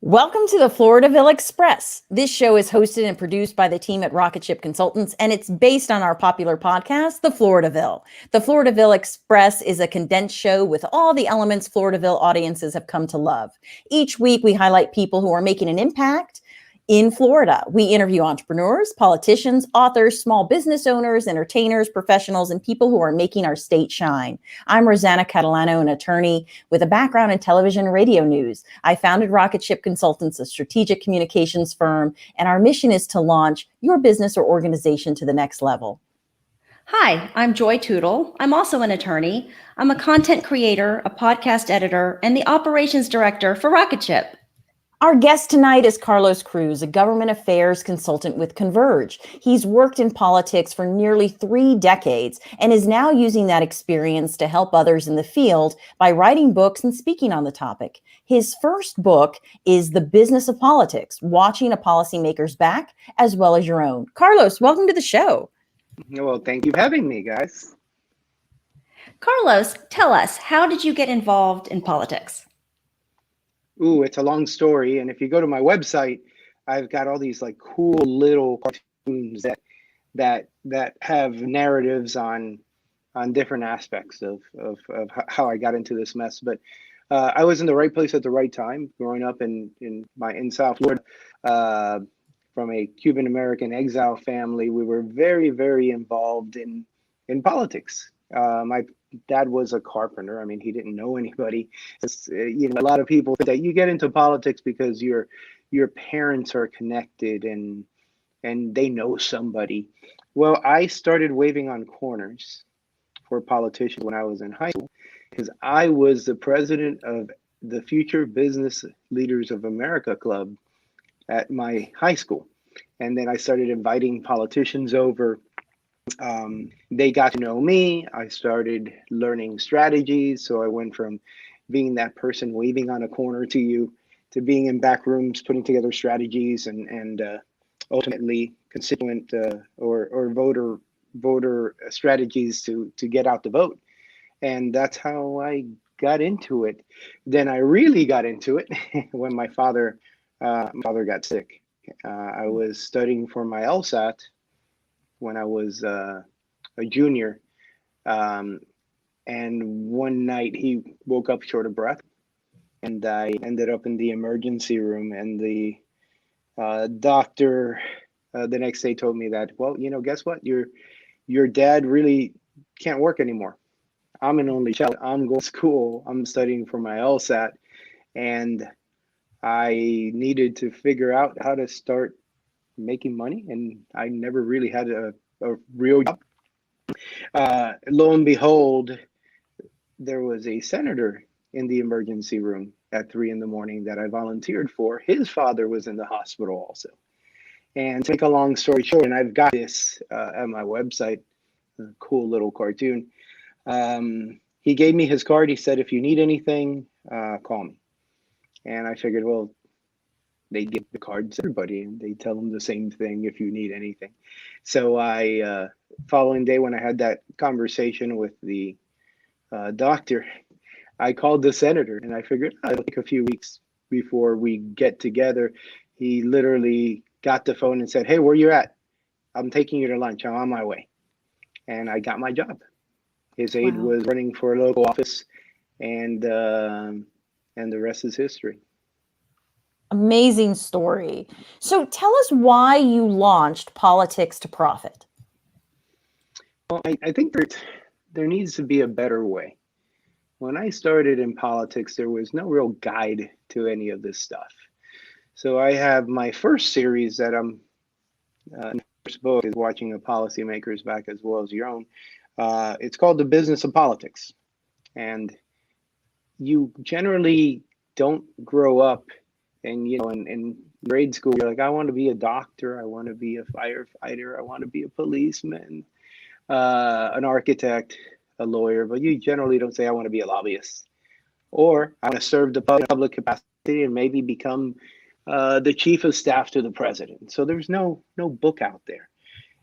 Welcome to the Floridaville Express. This show is hosted and produced by the team at Rocket Ship Consultants, and it's based on our popular podcast, The Floridaville. The Floridaville Express is a condensed show with all the elements Floridaville audiences have come to love. Each week, we highlight people who are making an impact in Florida. We interview entrepreneurs, politicians, authors, small business owners, entertainers, professionals, and people who are making our state shine. I'm Rosanna Catalano, an attorney with a background in television and radio news. I founded Rocket Ship Consultants, a strategic communications firm, and our mission is to launch your business or organization to the next level. Hi, I'm Joy Tootle. I'm also an attorney. I'm a content creator, a podcast editor, and the operations director for Rocket Ship. Our guest tonight is Carlos Cruz, a government affairs consultant with Converge. He's worked in politics for nearly 3 decades and is now using that experience to help others in the field by writing books and speaking on the topic. His first book is The Business of Politics, Watching a Policymaker's Back as well as your own. Carlos, welcome to the show. Well, thank you for having me, guys. Carlos, tell us, how did you get involved in politics? Ooh, it's a long story. And if you go to my website, I've got all these like cool little cartoons that have narratives on different aspects of how I got into this mess. But I was in the right place at the right time, growing up in South Florida, from a Cuban American exile family. We were very, very involved in politics. My dad was a carpenter. I mean, he didn't know anybody. A lot of people think that you get into politics because your parents are connected and they know somebody. Well, I started waving on corners for politicians when I was in high school because I was the president of the Future Business Leaders of America Club at my high school. And then I started inviting politicians over. They got to know me. I started learning strategies. So I went from being that person waving on a corner to being in back rooms, putting together strategies and ultimately constituent or voter strategies to get out the vote. And that's how I got into it. Then I really got into it when my father got sick. I was studying for my LSAT when I was a junior. And one night he woke up short of breath and I ended up in the emergency room, and the doctor the next day told me that, well, guess what? Your dad really can't work anymore. I'm an only child. I'm going to school. I'm studying for my LSAT, and I needed to figure out how to start making money, and I never really had a real job. Lo and behold, there was a senator in the emergency room at 3 a.m. that I volunteered for. His father was in the hospital also. And to make a long story short, and I've got this at my website, a cool little cartoon. He gave me his card. He said, if you need anything, call me. And I figured, well, they give the cards to everybody and they tell them the same thing if you need anything. So I, following day when I had that conversation with the doctor, I called the senator and I figured it'll take a few weeks before we get together. He literally got the phone and said, hey, where you at? I'm taking you to lunch. I'm on my way. And I got my job. His aide was running for a local office, and the rest is history. Amazing story. So tell us why you launched Politics to Profit. Well, I think there needs to be a better way. When I started in politics, there was no real guide to any of this stuff. So I have my first series that I'm, first book is Watching a Policymaker's Back as well as your own. It's called The Business of Politics. And you generally don't grow up and, in grade school, you're like, I want to be a doctor. I want to be a firefighter. I want to be a policeman, an architect, a lawyer. But you generally don't say, I want to be a lobbyist. Or I want to serve the public capacity and maybe become the chief of staff to the president. So there's no book out there.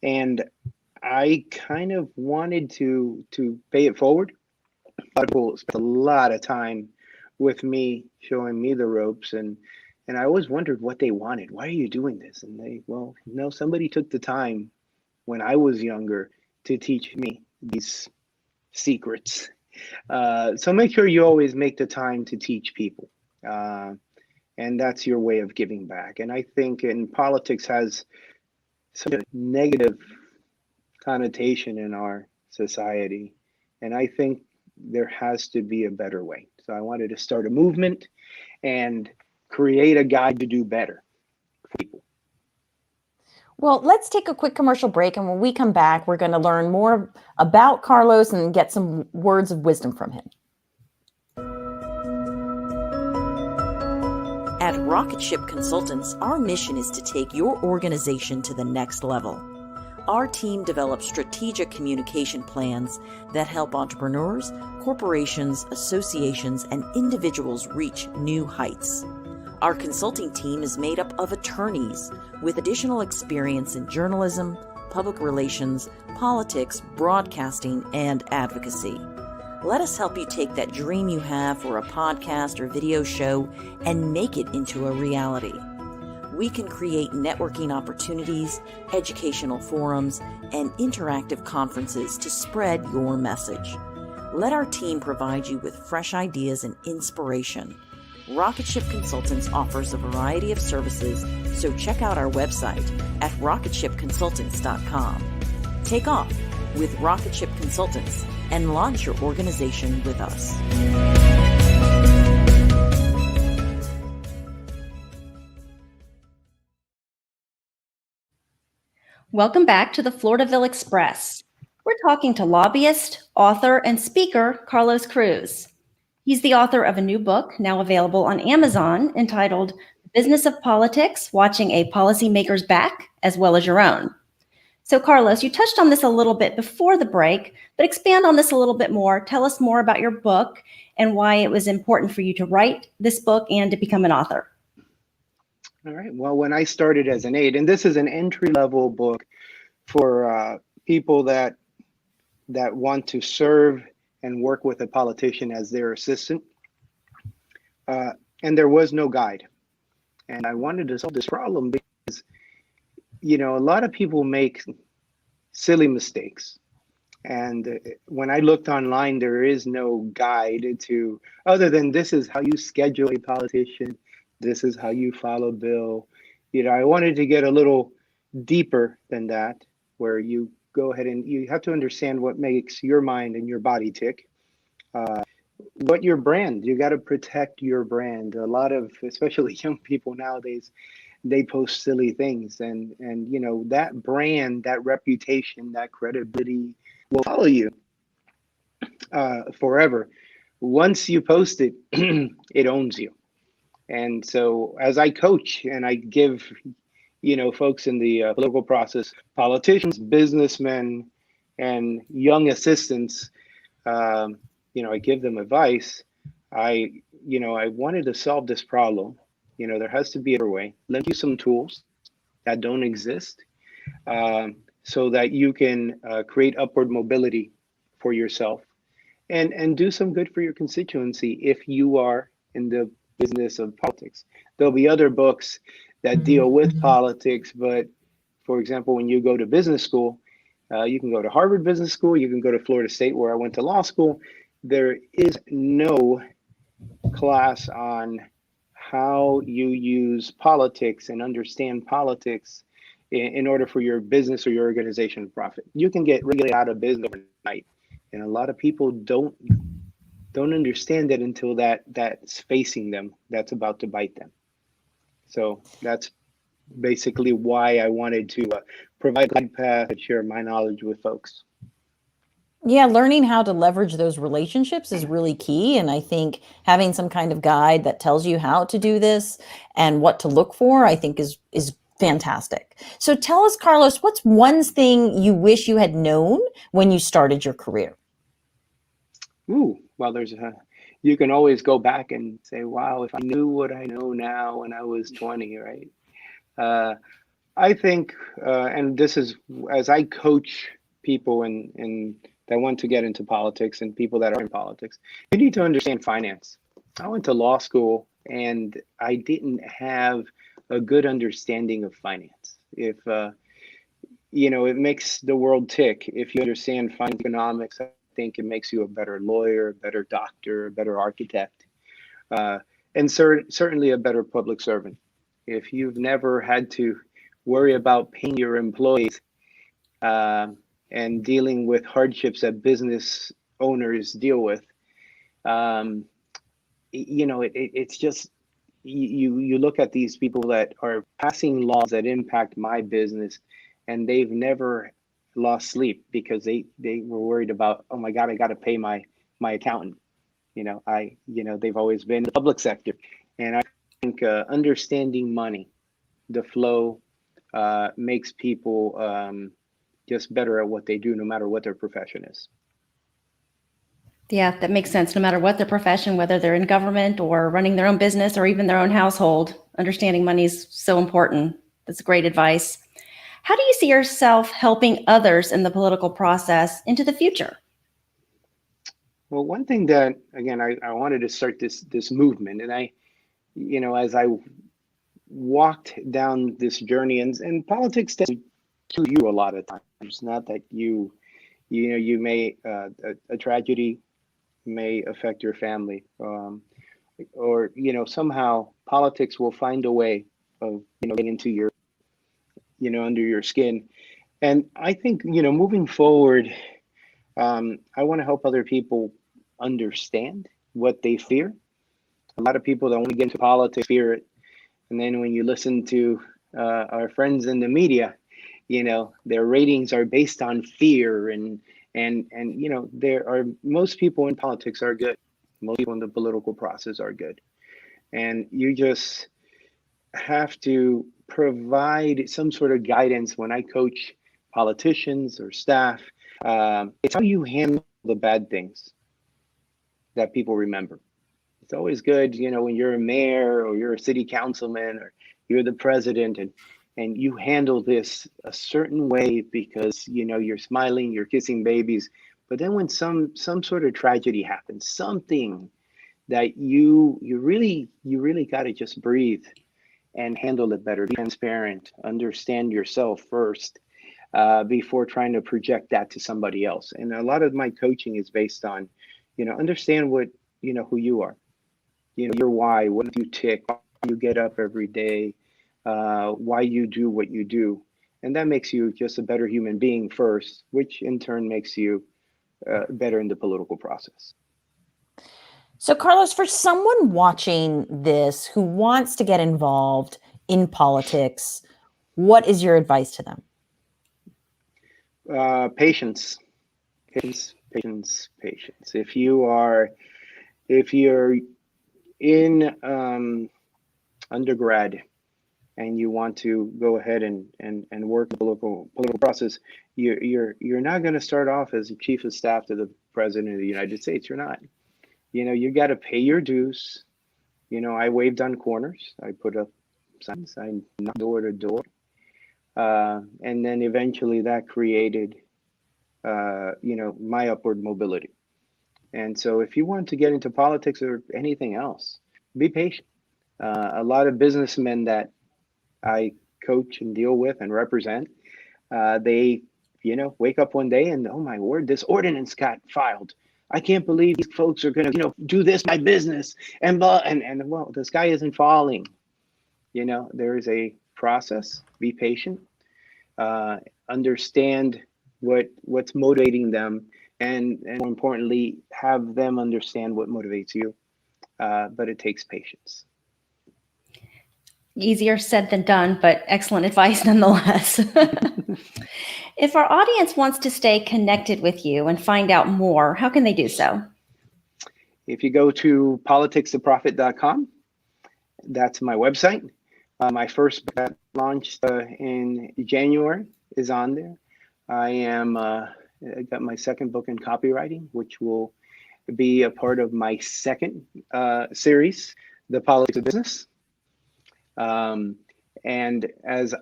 And I kind of wanted to pay it forward. A lot of people spent a lot of time with me, showing me the ropes, and And I always wondered what they wanted. Why are you doing this? And they, well, no, somebody took the time when I was younger to teach me these secrets. So make sure you always make the time to teach people. And that's your way of giving back. And I think in politics has such a negative connotation in our society. And I think there has to be a better way. So I wanted to start a movement and create a guide to do better for people. Well, let's take a quick commercial break. And when we come back, we're going to learn more about Carlos and get some words of wisdom from him. At Rocket Ship Consultants, our mission is to take your organization to the next level. Our team develops strategic communication plans that help entrepreneurs, corporations, associations, and individuals reach new heights. Our consulting team is made up of attorneys with additional experience in journalism, public relations, politics, broadcasting, and advocacy. Let us help you take that dream you have for a podcast or video show and make it into a reality. We can create networking opportunities, educational forums, and interactive conferences to spread your message. Let our team provide you with fresh ideas and inspiration. Rocket Ship Consultants offers a variety of services, so check out our website at rocketshipconsultants.com. Take off with Rocket Ship Consultants and launch your organization with us. Welcome back to the Floridaville Express. We're talking to lobbyist, author, and speaker Carlos Cruz. He's the author of a new book now available on Amazon entitled The Business of Politics, Watching a Policymaker's Back as Well as Your Own. So Carlos, you touched on this a little bit before the break, but expand on this a little bit more. Tell us more about your book and why it was important for you to write this book and to become an author. All right. Well, when I started as an aide, and this is an entry-level book for people that want to serve and work with a politician as their assistant, and there was no guide. And I wanted to solve this problem because, a lot of people make silly mistakes. And when I looked online, there is no guide to, other than this is how you schedule a politician, this is how you file a bill. I wanted to get a little deeper than that, where you go ahead and you have to understand what makes your mind and your body tick. What your brand, you got to protect your brand. A lot of, especially young people nowadays, they post silly things, and that brand, that reputation, that credibility will follow you forever. Once you post it, it owns you. And so as I coach and I give, folks in the political process, politicians, businessmen, and young assistants, I give them advice. I wanted to solve this problem. There has to be a way. Lend you some tools that don't exist, so that you can create upward mobility for yourself and do some good for your constituency if you are in the business of politics. There'll be other books that deal with politics, but for example, when you go to business school, you can go to Harvard Business School, you can go to Florida State, where I went to law school. There is no class on how you use politics and understand politics in order for your business or your organization to profit. You can get regulated out of business overnight, and a lot of people don't understand it until that's facing them, that's about to bite them. So that's basically why I wanted to provide a guide path and share my knowledge with folks. Yeah, learning how to leverage those relationships is really key. And I think having some kind of guide that tells you how to do this and what to look for, I think is fantastic. So tell us, Carlos, what's one thing you wish you had known when you started your career? Well, you can always go back and say, wow, if I knew what I know now when I was 20, right? I think, and this is, as I coach people in that want to get into politics and people that are in politics, you need to understand finance. I went to law school and I didn't have a good understanding of finance. If it makes the world tick if you understand finance economics. I think it makes you a better lawyer, a better doctor, a better architect, uh, and certainly a better public servant. If you've never had to worry about paying your employees uh, and dealing with hardships that business owners deal with, um, it's just you look at these people that are passing laws that impact my business, and they've never lost sleep because they were worried about, oh my God, I got to pay my accountant. They've always been in the public sector, and I think understanding money, the flow, makes people just better at what they do, no matter what their profession is. Yeah, that makes sense. No matter what their profession, whether they're in government or running their own business or even their own household, understanding money is so important. That's great advice. How do you see yourself helping others in the political process into the future? Well, one thing that, again, I wanted to start this movement, and as I walked down this journey, and politics does to you a lot of times. Not that you may a tragedy may affect your family, or somehow politics will find a way of getting into your under your skin. And I think moving forward, I want to help other people understand what they fear. A lot of people that want to get into politics fear it, and then when you listen to our friends in the media, their ratings are based on fear, and there are, most people in politics are good. Most people in the political process are good, and you just have to provide some sort of guidance. When I coach politicians or staff, it's how you handle the bad things that people remember. It's always good, when you're a mayor or you're a city councilman or you're the president, and you handle this a certain way because you're smiling, you're kissing babies. But then when some sort of tragedy happens, something that you really got to just breathe and handle it better, be transparent, understand yourself first, before trying to project that to somebody else. And a lot of my coaching is based on, understand what, who you are, your why, what you tick, why you get up every day, why you do what you do. And that makes you just a better human being first, which in turn makes you better in the political process. So, Carlos, for someone watching this who wants to get involved in politics, what is your advice to them? Patience. If you're in undergrad and you want to go ahead and work the political process, you're not going to start off as a chief of staff to the president of the United States. You're not. You got to pay your dues. I waved on corners. I put up signs. I knocked door to door. And then eventually that created, my upward mobility. And so if you want to get into politics or anything else, be patient. A lot of businessmen that I coach and deal with and represent, they, wake up one day and, oh my word, this ordinance got filed. I can't believe these folks are going to, do this my business and blah, and well, the sky isn't falling. There is a process. Be patient. Understand what's motivating them, and more importantly, have them understand what motivates you. But it takes patience. Easier said than done, but excellent advice nonetheless. If our audience wants to stay connected with you and find out more, how can they do so? If you go to politicsofprofit.com, that's my website. My first book that launched in January is on there. I got my second book in copywriting, which will be a part of my second series, The Politics of Business. And as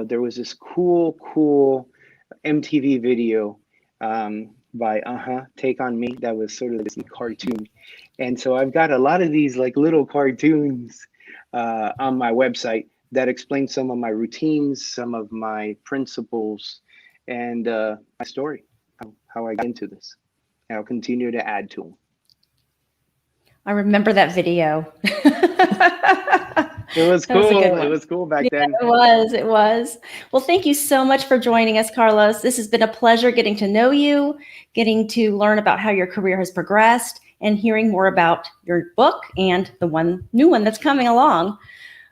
there was this cool MTV video by Take on Me. That was sort of this cartoon. And so I've got a lot of these like little cartoons on my website that explain some of my routines, some of my principles, and my story, how I got into this. And I'll continue to add to them. I remember that video. It was That was a cool. good one. It was cool back then. It was. It was. Well, thank you so much for joining us, Carlos. This has been a pleasure getting to know you, getting to learn about how your career has progressed, and hearing more about your book and the new one that's coming along.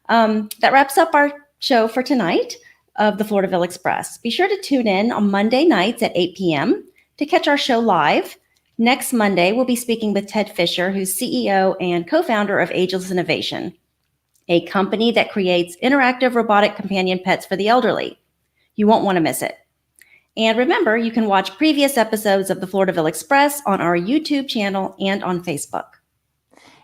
That wraps up our show for tonight of the Floridaville Express. Be sure to tune in on Monday nights at 8 p.m. to catch our show live. Next Monday, we'll be speaking with Ted Fisher, who's CEO and co-founder of Ageless Innovation, a company that creates interactive robotic companion pets for the elderly. You won't want to miss it. And remember, you can watch previous episodes of the Floridaville Express on our YouTube channel and on Facebook.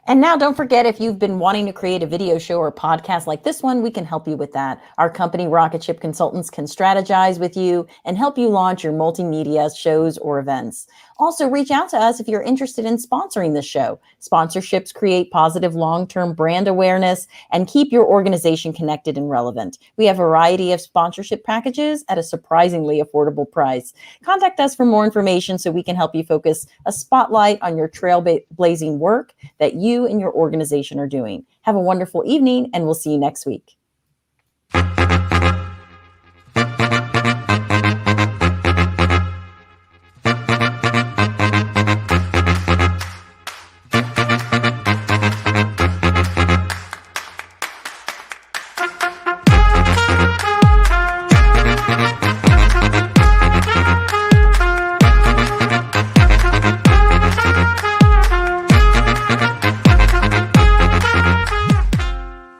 And now don't forget, if you've been wanting to create a video show or podcast like this one, we can help you with that. Our company, Rocket Ship Consultants, can strategize with you and help you launch your multimedia shows or events. Also, reach out to us if you're interested in sponsoring this show. Sponsorships create positive long-term brand awareness and keep your organization connected and relevant. We have a variety of sponsorship packages at a surprisingly affordable price. Contact us for more information so we can help you focus a spotlight on your trailblazing work that you and your organization are doing. Have a wonderful evening, and we'll see you next week.